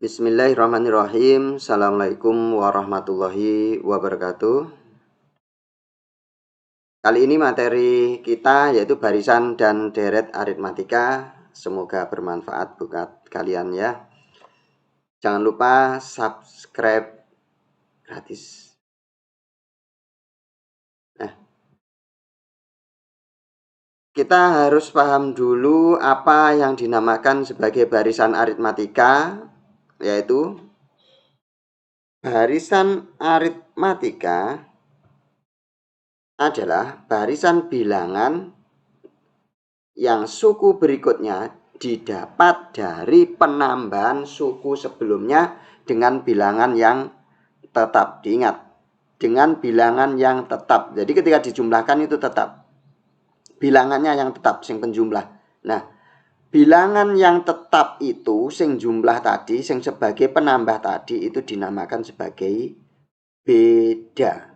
Bismillahirrahmanirrahim. Assalamualaikum warahmatullahi wabarakatuh. Kali ini materi kita yaitu barisan dan deret aritmatika. Semoga bermanfaat buat kalian ya. Jangan lupa subscribe gratis. Kita harus paham dulu apa yang dinamakan sebagai barisan aritmatika, yaitu barisan aritmatika adalah barisan bilangan yang suku berikutnya didapat dari penambahan suku sebelumnya dengan bilangan yang tetap. Diingat, dengan bilangan yang tetap. Jadi ketika dijumlahkan itu tetap. Bilangannya yang tetap, sing penjumlah. Nah, bilangan yang tetap itu, sing jumlah tadi, sing sebagai penambah tadi, itu dinamakan sebagai beda.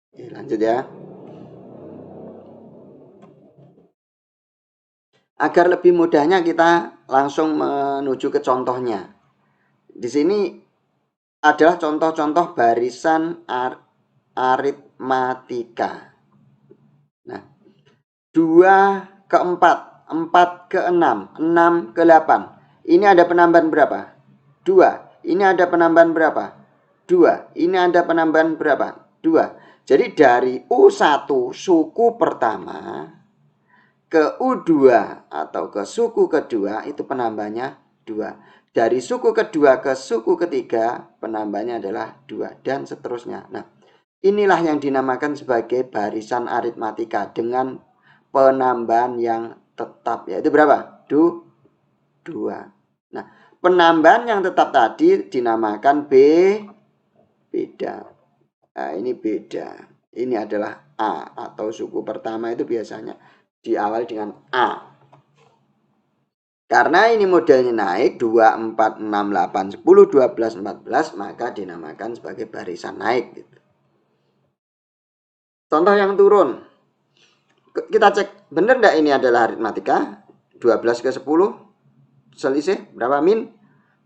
Oke, lanjut ya. Agar lebih mudahnya kita langsung menuju ke contohnya. Di sini adalah contoh-contoh barisan aritmatika. Nah, 2 ke 4, 4 ke 6, 6 ke 8. Ini ada penambahan berapa? 2. Ini ada penambahan berapa? 2. Ini ada penambahan berapa? 2. Jadi dari U1 suku pertama ke U2 atau ke suku kedua itu penambahnya 2. Dari suku kedua ke suku ketiga penambahnya adalah 2 dan seterusnya. Nah, inilah yang dinamakan sebagai barisan aritmatika dengan penambahan yang tetap, yaitu berapa? 2. Nah, penambahan yang tetap tadi dinamakan beda. Nah, ini beda. Ini adalah A atau suku pertama itu biasanya diawali dengan A. Karena ini modelnya naik 2, 4, 6, 8, 10, 12, 14, maka dinamakan sebagai barisan naik gitu. Contoh yang turun. Kita cek benar enggak ini adalah aritmatika. 12 ke 10 selisih berapa? Min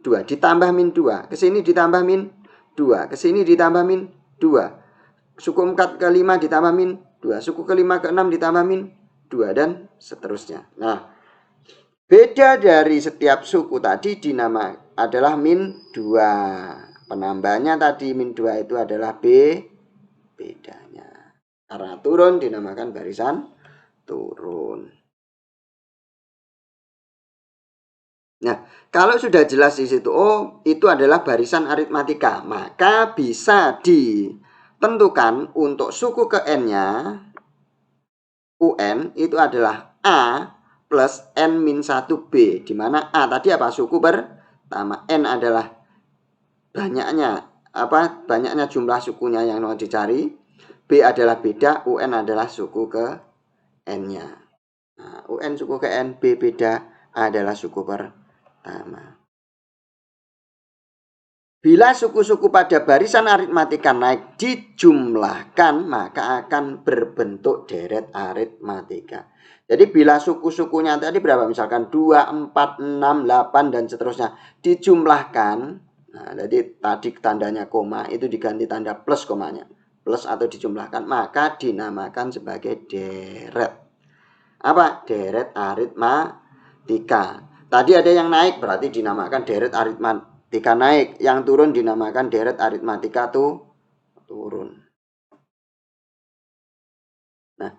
2 ditambah min 2. Ke sini ditambah min 2. Ke sini ditambah min 2. Suku 4 ke 5 ditambah min 2. Suku ke 5 ke 6 ditambah min 2 dan seterusnya. Nah, beda dari setiap suku tadi dinama adalah min 2. Penambahnya tadi min 2 itu adalah bedanya. Karena turun dinamakan barisan turun. Nah, kalau sudah jelas di situ, oh itu adalah barisan aritmatika, maka bisa ditentukan untuk suku ke n-nya, UN itu adalah A plus N min 1B, di mana A tadi apa? Suku pertama, N adalah banyaknya jumlah sukunya yang mau dicari, B adalah beda, UN adalah suku ke N-nya. Nah, UN suku ke N, B beda, A adalah suku pertama. Bila suku-suku pada barisan aritmatika naik dijumlahkan, maka akan berbentuk deret aritmatika. Jadi bila suku-sukunya tadi berapa? Misalkan 2, 4, 6, 8 dan seterusnya dijumlahkan. Nah, jadi tadi tandanya koma itu diganti tanda plus komanya. Plus atau dijumlahkan, maka dinamakan sebagai deret. Apa? Deret aritmatika. Tadi ada yang naik berarti dinamakan deret aritmatika naik. Yang turun dinamakan deret aritmatika turun. Nah,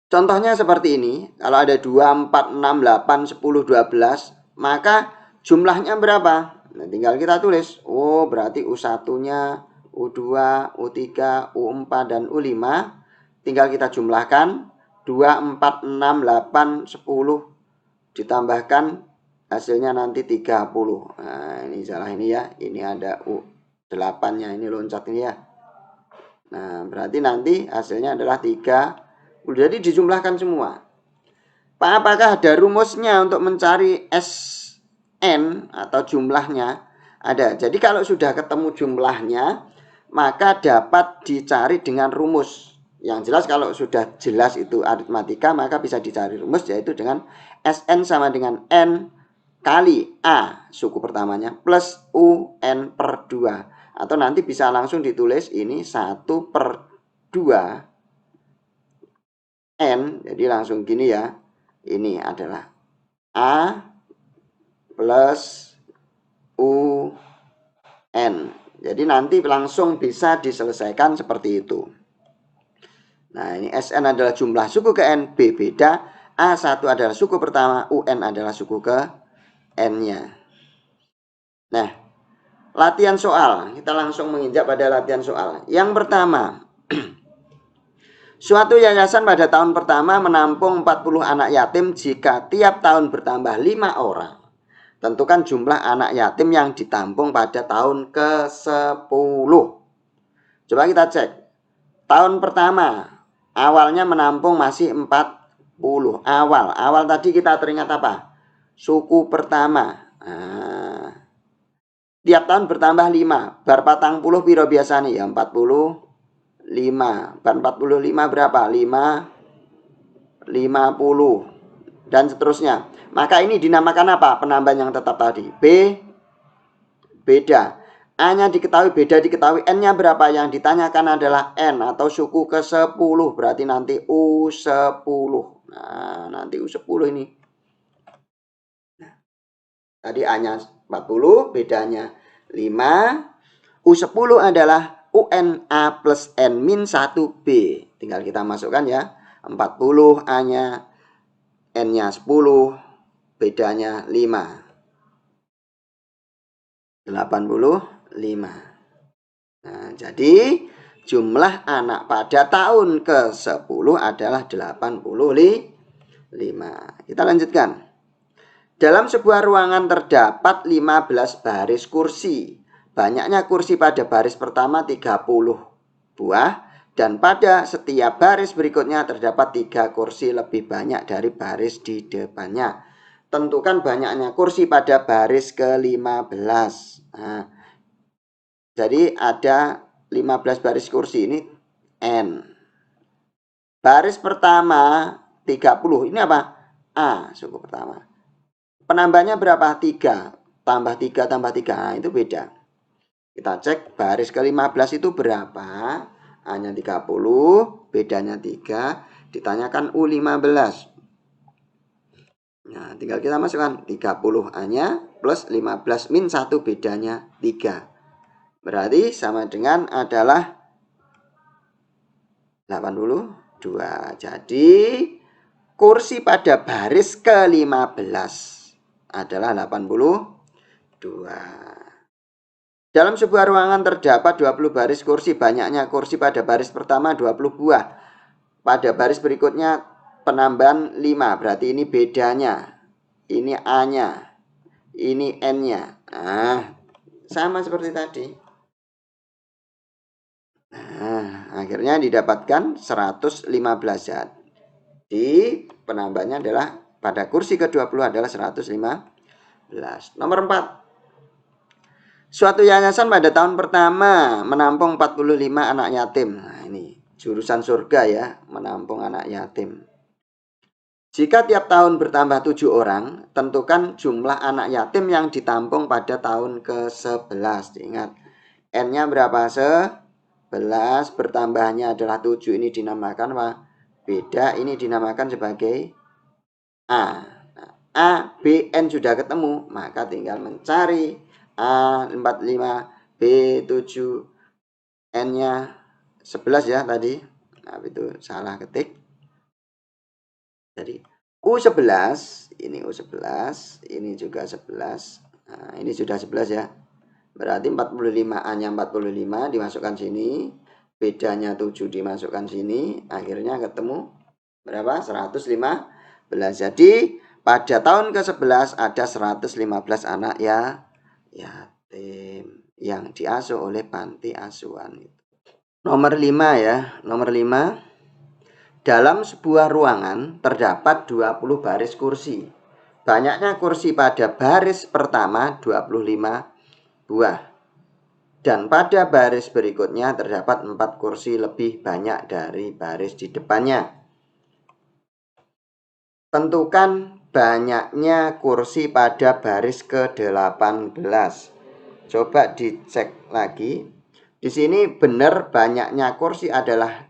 contohnya seperti ini. Kalau ada 2, 4, 6, 8, 10, 12, maka jumlahnya berapa? Nah, tinggal kita tulis. Oh, berarti U1-nya, U2, U3, U4, dan U5. Tinggal kita jumlahkan. 2, 4, 6, 8, 10 ditambahkan hasilnya nanti 30. Nah, ini salah ini ya. Ini ada U8-nya, ini loncat ini ya. Nah, berarti nanti hasilnya adalah 3. Jadi dijumlahkan semua. Pak, apakah ada rumusnya untuk mencari SN atau jumlahnya? Ada. Jadi kalau sudah ketemu jumlahnya, maka dapat dicari dengan rumus. Yang jelas kalau sudah jelas itu aritmatika, maka bisa dicari rumus yaitu dengan SN sama dengan N kali A suku pertamanya plus UN per 2. Atau nanti bisa langsung ditulis ini 1/2 N. Jadi langsung gini ya. Ini adalah A plus UN. Jadi nanti langsung bisa diselesaikan seperti itu. Nah, ini SN adalah jumlah suku ke N, B beda. A1 adalah suku pertama, UN adalah suku ke N-nya. Nah, latihan soal. Kita langsung menginjak pada latihan soal. Yang pertama, suatu yayasan pada tahun pertama menampung 40 anak yatim jika tiap tahun bertambah 5 orang. Tentukan jumlah anak yatim yang ditampung pada tahun ke-10. Coba kita cek. Tahun pertama, awalnya menampung masih 40. Awal tadi kita teringat apa? Suku pertama. Nah, tiap tahun bertambah 5. Bar patang puluh piro biasa nih? Ya 45. Bar 45 berapa? 5, 50. Dan seterusnya. Maka ini dinamakan apa? Penambahan yang tetap tadi. B, beda. A-nya diketahui, beda diketahui. N-nya berapa? Yang ditanyakan adalah N atau suku ke-10. Berarti nanti U10. Nah, nanti U10 ini. Tadi A-nya 40, bedanya 5. U10 adalah UNA plus N min 1B. Tinggal kita masukkan ya. 40 A-nya, N-nya 10, bedanya 5. 85. Nah, jadi jumlah anak pada tahun ke-10 adalah 85. Kita lanjutkan. Dalam sebuah ruangan terdapat 15 baris kursi. Banyaknya kursi pada baris pertama 30 buah. Dan pada setiap baris berikutnya terdapat 3 kursi lebih banyak dari baris di depannya. Tentukan banyaknya kursi pada baris ke-15. Nah, jadi ada 15 baris kursi ini N. Baris pertama 30. Ini apa? A suku pertama. Penambahnya berapa? 3. Tambah 3 tambah 3. Nah, itu beda. Kita cek baris ke-15 itu berapa? A-nya 30, bedanya 3. Ditanyakan U15. Nah, tinggal kita masukkan 30 A-nya plus 15 min 1, bedanya 3. Berarti sama dengan adalah 82. Jadi kursi pada baris ke-15 adalah 82. Dalam sebuah ruangan terdapat 20 baris kursi. Banyaknya kursi pada baris pertama 20 buah. Pada baris berikutnya penambahan 5. Berarti ini bedanya. Ini A-nya. Ini N-nya. Nah, sama seperti tadi. Nah, akhirnya didapatkan 115. Jadi penambahannya adalah pada kursi ke-20 adalah 115. Nomor 4. Suatu yayasan pada tahun pertama menampung 45 anak yatim. Nah, ini jurusan surga ya, menampung anak yatim. Jika tiap tahun bertambah 7 orang, tentukan jumlah anak yatim yang ditampung pada tahun ke-11. Ingat, N-nya berapa? 11, bertambahnya adalah 7. Ini dinamakan apa? Beda, ini dinamakan sebagai A. Nah, A, B, N sudah ketemu, maka tinggal mencari A45, B7, N-nya 11 ya tadi. Nah, itu salah ketik. Jadi U11, ini U11, ini juga 11. Nah, ini sudah 11 ya. Berarti 45, A-nya 45 dimasukkan sini, bedanya 7 dimasukkan sini, akhirnya ketemu berapa? 115. Jadi pada tahun ke-11 ada 115 anak ya yatim yang diasuh oleh panti asuhan. Nomor 5 ya, nomor 5. Dalam sebuah ruangan terdapat 20 baris kursi. Banyaknya kursi pada baris pertama 25 buah. Dan pada baris berikutnya terdapat 4 kursi lebih banyak dari baris di depannya. Tentukan banyaknya kursi pada baris ke-18. Coba dicek lagi. Di sini benar banyaknya kursi adalah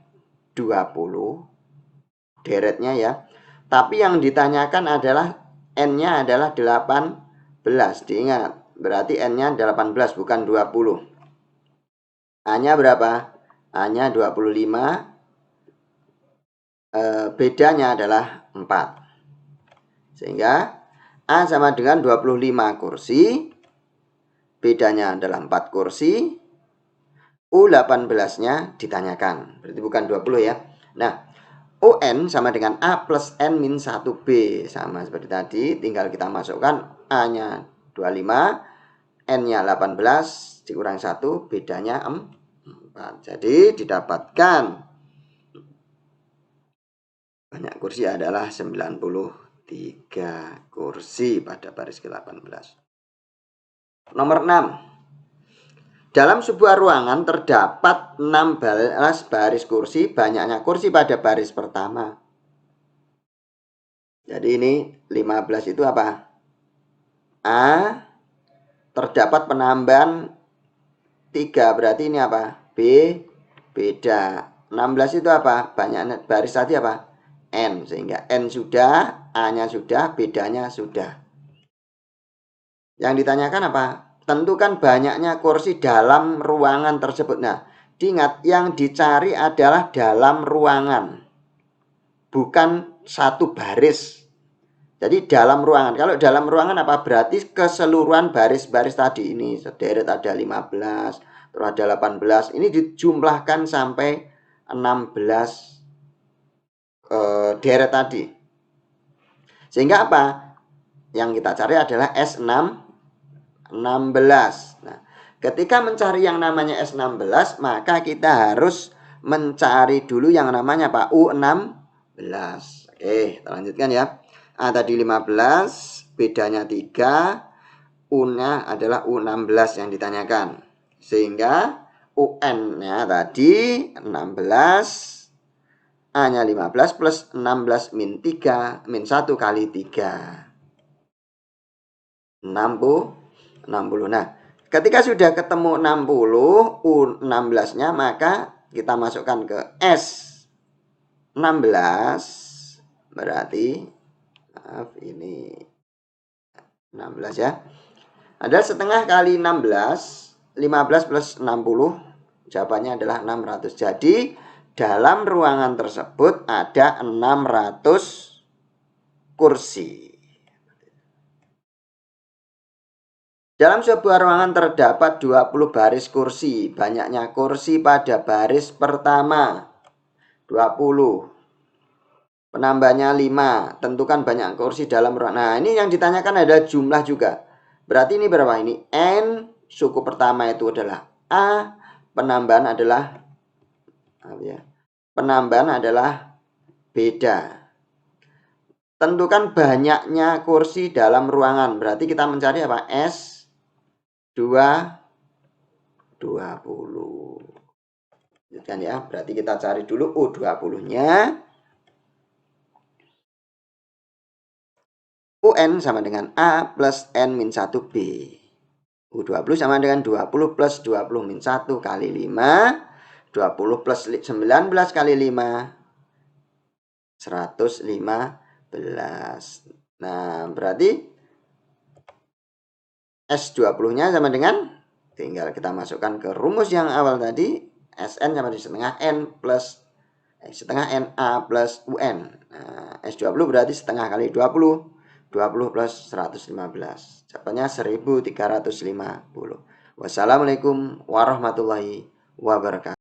20 deretnya ya. Tapi yang ditanyakan adalah N-nya adalah 18. Diingat, berarti N-nya 18 bukan 20. A-nya berapa? A-nya 25. Bedanya adalah 4. Sehingga A sama dengan 25 kursi. Bedanya adalah 4 kursi. U18-nya ditanyakan. Berarti bukan 20 ya. Nah, UN sama dengan A plus N min 1B. Sama seperti tadi. Tinggal kita masukkan A-nya 25. N-nya 18. Dikurang 1. Bedanya 4. Jadi didapatkan banyak kursi adalah 93 kursi pada baris ke-18. Nomor 6. Dalam sebuah ruangan terdapat 16 baris kursi, banyaknya kursi pada baris pertama. Jadi ini 15 itu apa? A, terdapat penambahan 3, berarti ini apa? B, beda. 16 itu apa? Banyaknya baris tadi apa? N, sehingga N sudah, A-nya sudah, bedanya sudah. Yang ditanyakan apa? Tentukan banyaknya kursi dalam ruangan tersebut. Nah, diingat yang dicari adalah dalam ruangan, bukan satu baris. Jadi dalam ruangan. Kalau dalam ruangan apa? Berarti keseluruhan baris-baris tadi. Ini sederet ada 15, terus ada 18. Ini dijumlahkan sampai 16 deret tadi. Sehingga apa? Yang kita cari adalah S6 16. Nah, ketika mencari yang namanya S16, maka kita harus mencari dulu yang namanya apa? U16. Oke, kita lanjutkan ya. A tadi 15, bedanya 3. U-nya adalah U16 yang ditanyakan. Sehingga UN-nya tadi 16, A-nya 15 plus 16 min 3, min 1 kali 3. 60. Nah, ketika sudah ketemu 60, U16-nya, maka kita masukkan ke S16. Berarti, maaf, ini 16 ya. Ada setengah kali 16, 15 plus 60, jawabannya adalah 600. Jadi, dalam ruangan tersebut ada 600 kursi. Dalam sebuah ruangan terdapat 20 baris kursi. Banyaknya kursi pada baris pertama 20. Penambahnya 5. Tentukan banyak kursi dalam ruangan. Nah, ini yang ditanyakan ada jumlah juga. Berarti ini berapa? Ini N. Suku pertama itu adalah A. Penambahan adalah beda. Tentukan banyaknya kursi dalam ruangan. Berarti kita mencari apa? S 20. Kan ya, berarti kita cari dulu U20-nya. UN sama dengan A plus N min 1B. U20 sama dengan 20 plus 20 min 1 kali 5. 20 plus 19 kali 5. 115. Nah, berarti S20-nya sama dengan, tinggal kita masukkan ke rumus yang awal tadi, SN sama dengan setengah N plus setengah NA plus UN. Nah, S20 berarti setengah kali 20. 20 plus 115. Jawabannya 1350. Wassalamualaikum warahmatullahi wabarakatuh.